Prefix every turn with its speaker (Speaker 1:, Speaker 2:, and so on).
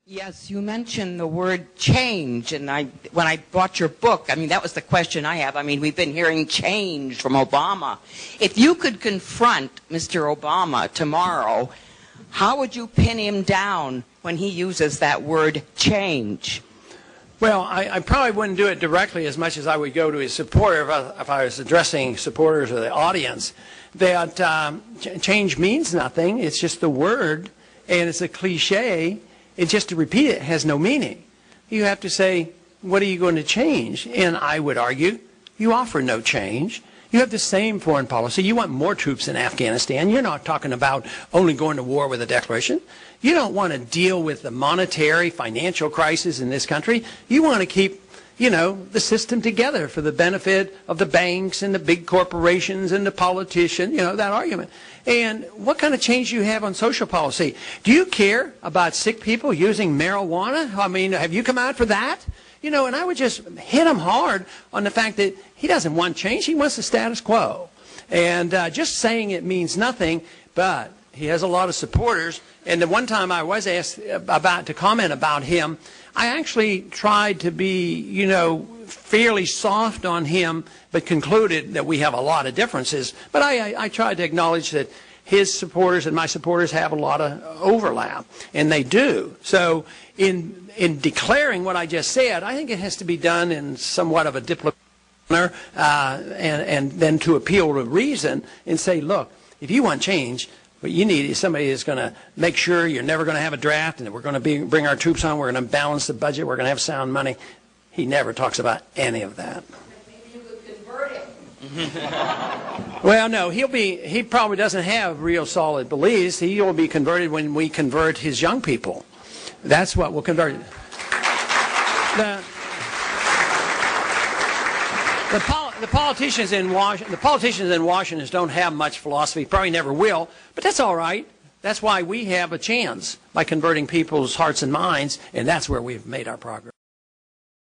Speaker 1: Yes, you mentioned the word change, and when I bought your book, I mean, that was the question I have. I mean, we've been hearing change from Obama. If you could confront Mr. Obama tomorrow, how would you pin him down when he uses that word change?
Speaker 2: Well, I probably wouldn't do it directly as much as I would go to his supporter if I was addressing supporters or the audience. That change means nothing. It's just the word, and it's a cliche. And just to repeat it has no meaning. You have to say, what are you going to change? And I would argue, you offer no change. You have the same foreign policy. You want more troops in Afghanistan. You're not talking about only going to war with a declaration. You don't want to deal with the monetary, financial crisis in this country. You want to keep, the system together for the benefit of the banks and the big corporations and the politicians, that argument. And what kind of change do you have on social policy? Do you care about sick people using marijuana? I mean, have you come out for that? And I would just hit him hard on the fact that he doesn't want change. He wants the status quo. And just saying it means nothing, but he has a lot of supporters. And the one time I was asked to comment about him, I actually tried to be, fairly soft on him, but concluded that we have a lot of differences. But I tried to acknowledge that his supporters and my supporters have a lot of overlap, and they do. So in declaring what I just said, I think it has to be done in somewhat of a diplomatic manner, and then to appeal to reason and say, look, if you want change, what you need is somebody that's going to make sure you're never going to have a draft and that we're going to bring our troops on, we're going to balance the budget, we're going to have sound money. He never talks about any of that.
Speaker 1: Maybe you could convert him.
Speaker 2: Well, no, he probably doesn't have real solid beliefs. He will be converted when we convert his young people. That's what will convert. The politicians in Washington don't have much philosophy, probably never will, but that's all right. That's why we have a chance by converting people's hearts and minds, and that's where we've made our progress.